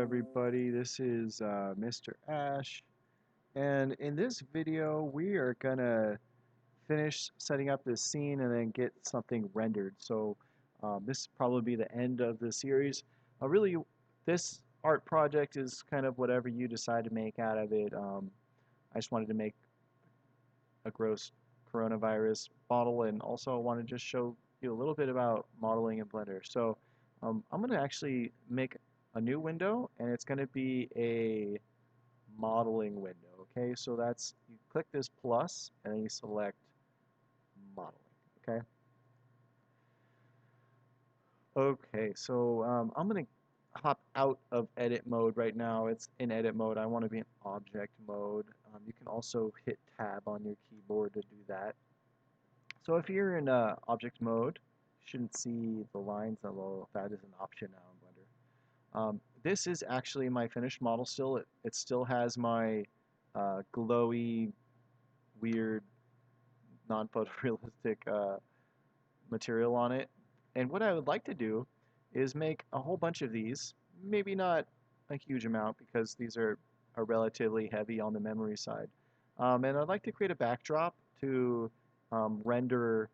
everybody, this is Mr. Ash, and in this video we are gonna finish setting up this scene and then get something rendered. So this will probably be the end of the series. Really, this art project is kind of whatever you decide to make out of it. I just wanted to make a gross coronavirus model, and also I want to just show you a little bit about modeling in Blender. So I'm going to actually make a new window, and it's going to be a modeling window. Okay, so that's, you click this plus and then you select modeling. Okay. Okay, so I'm going to hop out of edit mode right now. It's in edit mode. I want to be in object mode. You can also hit tab on your keyboard to do that. So if you're in object mode, you shouldn't see the lines, although that is an option now in Blender. This is actually my finished model still. It still has my glowy, weird, non-photorealistic material on it. And what I would like to do is make a whole bunch of these, maybe not a huge amount because these are relatively heavy on the memory side. And I'd like to create a backdrop to render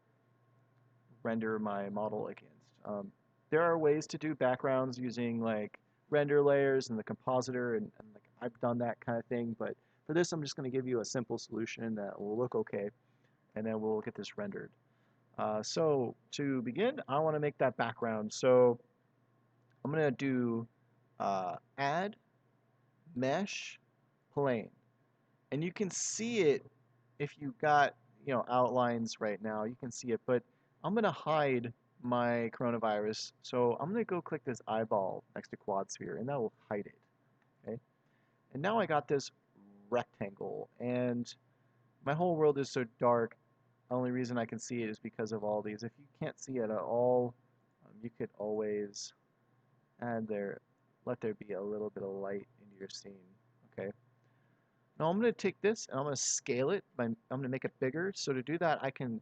my model against. There are ways to do backgrounds using like render layers and the compositor, and like I've done that kind of thing, but for this I'm just going to give you a simple solution that will look okay, and then we'll get this rendered. So to begin, I want to make that background. So I'm going to do add mesh plane, and you can see it if you got outlines right now. You can see it, but I'm going to hide my coronavirus. So I'm going to go click this eyeball next to quad sphere, and that will hide it. Okay, and now I got this rectangle, and my whole world is so dark. The only reason I can see it is because of all these. If you can't see it at all, you could always add there, let there be a little bit of light into your scene. Okay. Now I'm going to take this and I'm going to scale it. I'm going to make it bigger. So to do that, I can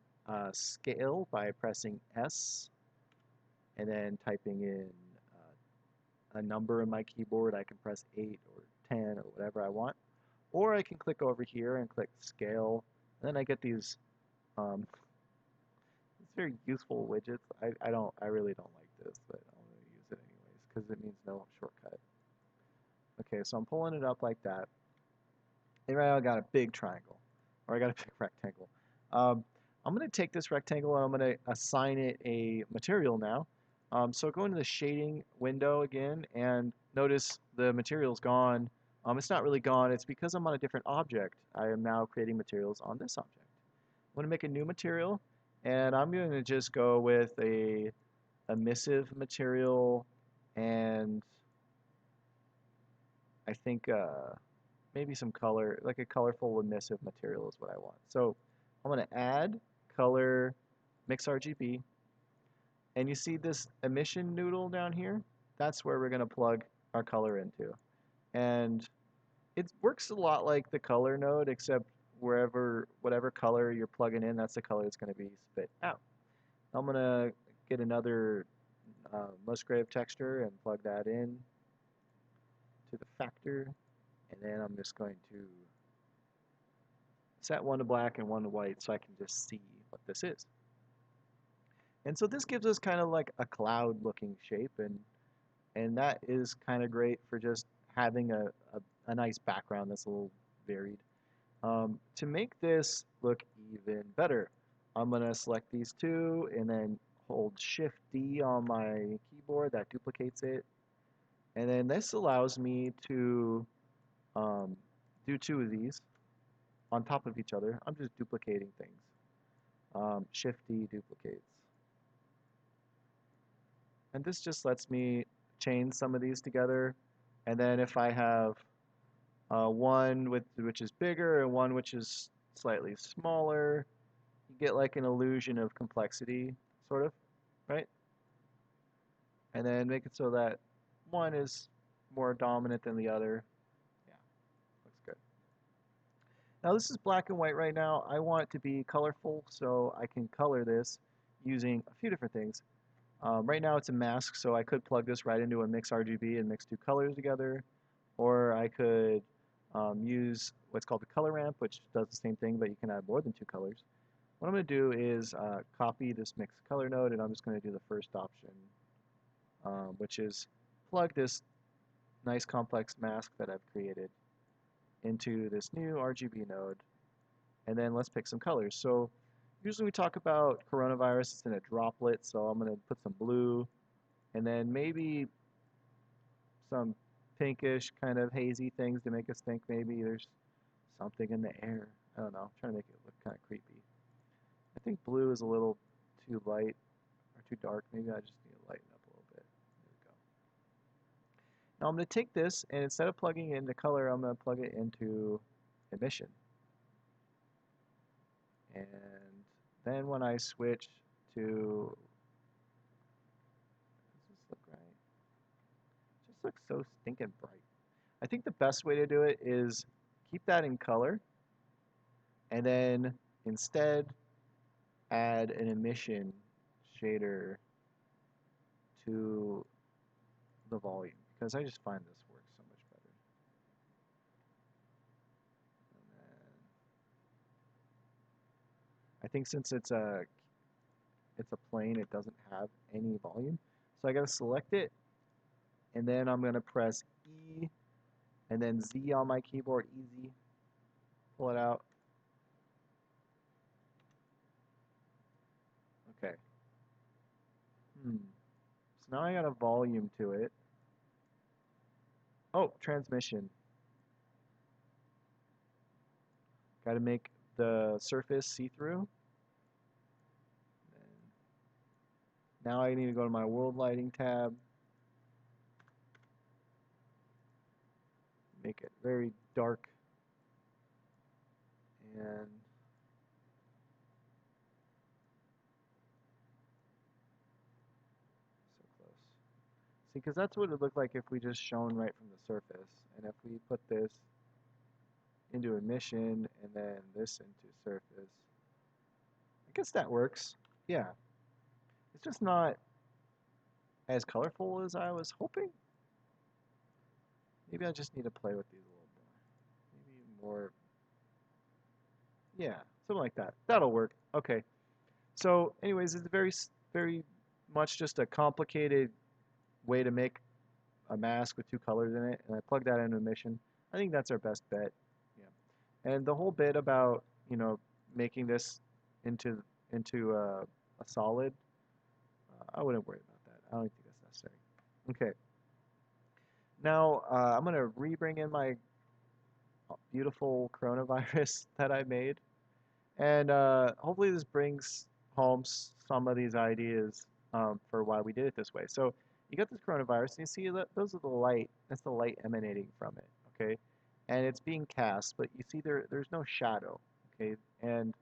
scale by pressing S and then typing in a number in my keyboard. I can press 8 or 10 or whatever I want. Or I can click over here and click scale. And then I get these it's very useful widgets. I really don't like this, but I'm going to use it anyways because it means no shortcut. Okay, so I'm pulling it up like that. And right now I got a big triangle, or I got a big rectangle. I'm going to take this rectangle and I'm going to assign it a material now. So go into the shading window again and notice the material's gone. It's not really gone, it's because I'm on a different object. I am now creating materials on this object. I'm going to make a new material, and I'm going to just go with a emissive material, and I think maybe some color, like a colorful emissive material is what I want. So I'm going to add color mix RGB, and you see this emission noodle down here? That's where we're going to plug our color into. And it works a lot like the color node, except whatever color you're plugging in, that's the color that's going to be spit out. I'm going to get another Musgrave texture and plug that in to the factor, and then I'm just going to set one to black and one to white so I can just see what this is. And so this gives us kind of like a cloud looking shape, and that is kind of great for just having a nice background that's a little varied. To make this look even better, I'm going to select these two and then hold Shift D on my keyboard. That duplicates it. And then this allows me to do two of these on top of each other. I'm just duplicating things. Shift D duplicates. And this just lets me chain some of these together. And then if I have one which is bigger and one which is slightly smaller, you get like an illusion of complexity, sort of, right? And then make it so that one is more dominant than the other. Yeah, looks good. Now this is black and white right now. I want it to be colorful, so I can color this using a few different things. Right now it's a mask, so I could plug this right into a mix RGB and mix two colors together, or I could use what's called the color ramp, which does the same thing, but you can add more than two colors. What I'm going to do is copy this mix color node, and I'm just going to do the first option, which is plug this nice complex mask that I've created into this new RGB node, and then let's pick some colors. So usually we talk about coronavirus, it's in a droplet, so I'm going to put some blue, and then maybe some pinkish kind of hazy things to make us think maybe there's something in the air. I don't know, I'm trying to make it look kind of creepy. I think blue is a little too light or too dark. Maybe I just need to lighten up a little bit. There we go. Now I'm going to take this, and instead of plugging it into color, I'm going to plug it into emission. And then when I switch to, does this look right? It just looks so stinking bright. I think the best way to do it is keep that in color, and then instead add an emission shader to the volume, because I just find this works so much better. And then I think since it's a plane, it doesn't have any volume. So I gotta select it, and then I'm gonna press E and then Z on my keyboard, easy, pull it out. Okay. So now I got a volume to it. Oh, transmission. Got to make the surface see-through. Now I need to go to my world lighting tab. Make it very dark. And so close. See, because that's what it would look like if we just shone right from the surface. And if we put this into emission and then this into surface, I guess that works. Yeah. It's just not as colorful as I was hoping. Maybe I just need to play with these a little more. Maybe more. Yeah, something like that. That'll work. Okay. So, anyways, it's very much just a complicated way to make a mask with two colors in it, and I plug that into emission. I think that's our best bet. Yeah. And the whole bit about, making this into a solid, I wouldn't worry about that. I don't think that's necessary. Okay. Now, I'm going to re-bring in my beautiful coronavirus that I made. And hopefully this brings home some of these ideas for why we did it this way. So you got this coronavirus, and you see that those are the light. That's the light emanating from it, okay? And it's being cast, but you see there's no shadow, okay? And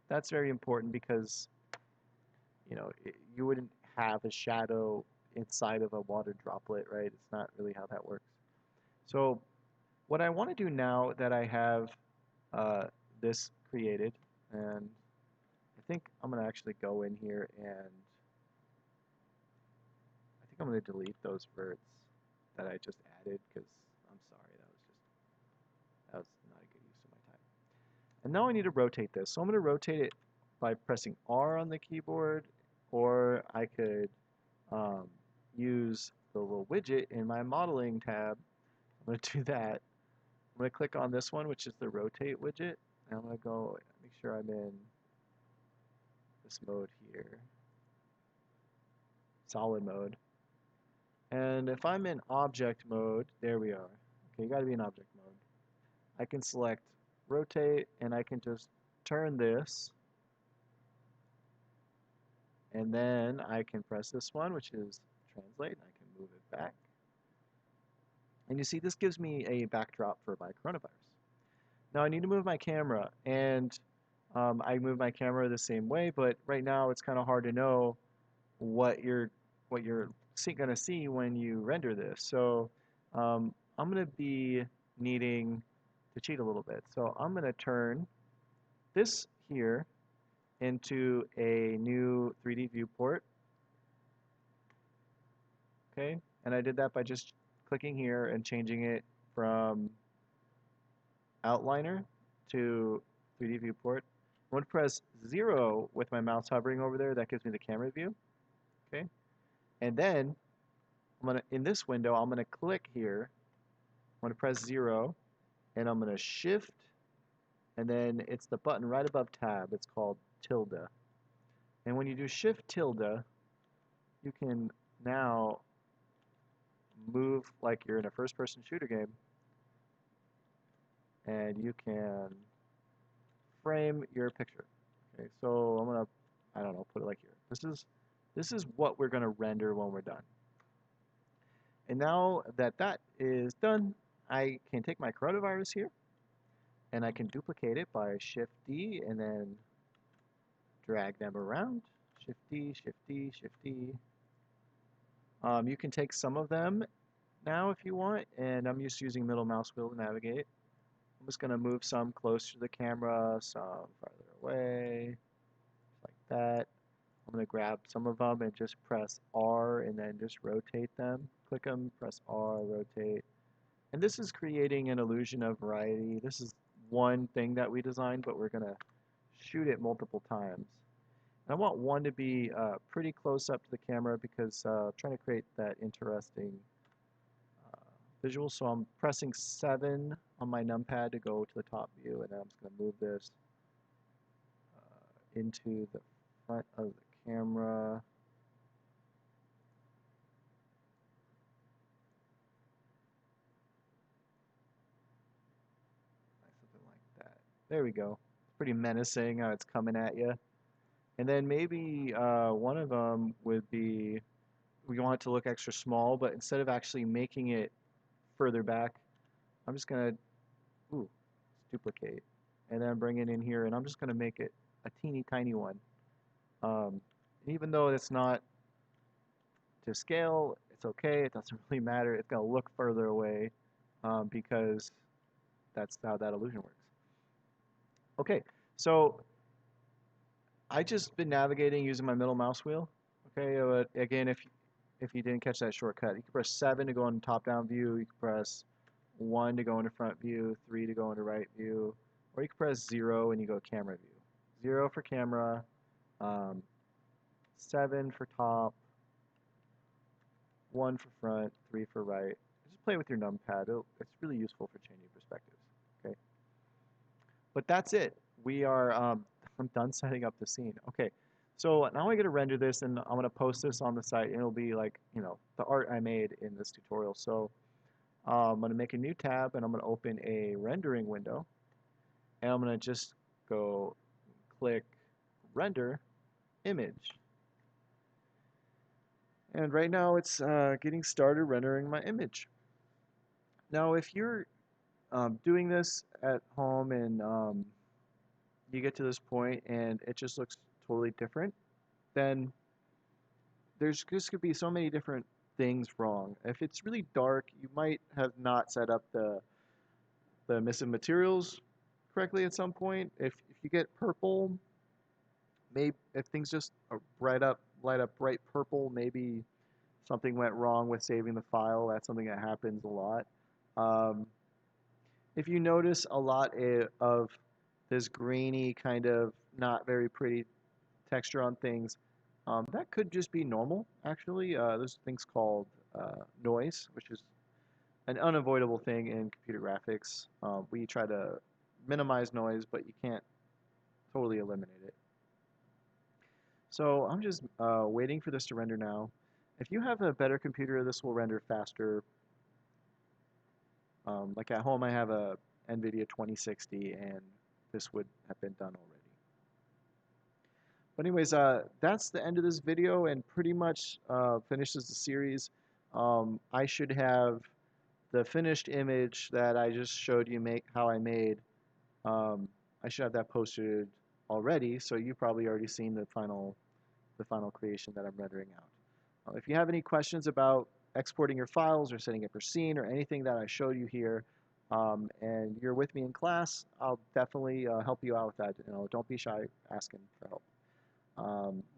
that's very important because you wouldn't have a shadow inside of a water droplet, right? It's not really how that works. So what I want to do now that I have uh, this created, and I think I'm going to actually go in here and I think I'm going to delete those words that I just added because I'm sorry, that was not a good use of my time. And now I need to rotate this. So I'm going to rotate it by pressing R on the keyboard, or I could um, use the little widget in my modeling tab. I'm going to do that. I'm going to click on this one, which is the rotate widget. And I'm going to go make sure I'm in this mode here, solid mode. And if I'm in object mode, there we are. Okay, you got to be in object mode. I can select rotate, and I can just turn this, and then I can press this one, which is translate, and I can move it back. And you see, this gives me a backdrop for my coronavirus. Now I need to move my camera, and I move my camera the same way, but right now it's kind of hard to know what you're going to see when you render this. So I'm going to be needing to cheat a little bit. So I'm going to turn this here into a new 3D viewport. okay? And I did that by just clicking here and changing it from outliner to 3D viewport. I'm going to press 0 with my mouse hovering over there. That gives me the camera view, okay? And then in this window, I'm going to click here. I'm going to press 0, and I'm going to shift, and then it's the button right above tab. It's called tilde. And when you do shift tilde, you can now move like you're in a first-person shooter game, and you can frame your picture. Okay, so I'm gonna, I don't know, put it like here. This is what we're gonna render when we're done. And now that that is done, I can take my coronavirus here, and I can duplicate it by Shift D and then drag them around. Shift D, Shift D, Shift D. You can take some of them now if you want, and I'm just using middle mouse wheel to navigate. I'm just going to move some closer to the camera, some farther away, like that. I'm going to grab some of them and just press R and then just rotate them. Click them, press R, rotate. And this is creating an illusion of variety. This is one thing that we designed, but we're going to shoot it multiple times. And I want one to be pretty close up to the camera because I'm trying to create that interesting visual. So I'm pressing 7 on my numpad to go to the top view, and then I'm just going to move this into the front of the camera. Something like that. There we go. It's pretty menacing how it's coming at you. And then maybe one of them would be, we want it to look extra small, but instead of actually making it further back, I'm just going to, duplicate. And then bring it in here, and I'm just going to make it a teeny tiny one. Even though it's not to scale, it's okay. It doesn't really matter. It's going to look further away because that's how that illusion works. Okay, so I just been navigating using my middle mouse wheel. Okay, again, if you didn't catch that shortcut, you can press 7 to go into top-down view. You can press 1 to go into front view, 3 to go into right view, or you can press 0 and you go camera view. 0 for camera, 7 for top, 1 for front, 3 for right. Just play with your numpad. It's really useful for changing perspectives. Okay, but that's it. We are I'm done setting up the scene. Okay, so now I get to render this, and I'm gonna post this on the site, and it'll be like the art I made in this tutorial. So I'm gonna make a new tab, and I'm gonna open a rendering window, and I'm gonna just go click render image. And right now it's getting started rendering my image. Now, if you're doing this at home and you get to this point and it just looks totally different, then there's just could be so many different things wrong. If it's really dark, you might have not set up the emissive materials correctly at some point. If you get purple, maybe if things just light up bright purple, maybe something went wrong with saving the file. That's something that happens a lot. Um, if you notice a lot of this grainy kind of not very pretty texture on things, that could just be normal, actually. There's things called noise, which is an unavoidable thing in computer graphics. We try to minimize noise, but you can't totally eliminate it. So I'm just waiting for this to render now. If you have a better computer, this will render faster. Like at home, I have a NVIDIA 2060, and this would have been done already. But anyways, that's the end of this video, and pretty much finishes the series. I should have the finished image that I just showed you how I made. I should have that posted already, so you've probably already seen the final creation that I'm rendering out. If you have any questions about exporting your files or setting up your scene or anything that I showed you here, and you're with me in class, I'll definitely help you out with that. Don't be shy asking for help.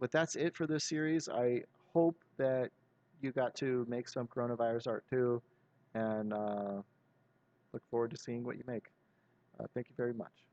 But that's it for this series. I hope that you got to make some coronavirus art too, and look forward to seeing what you make. Thank you very much.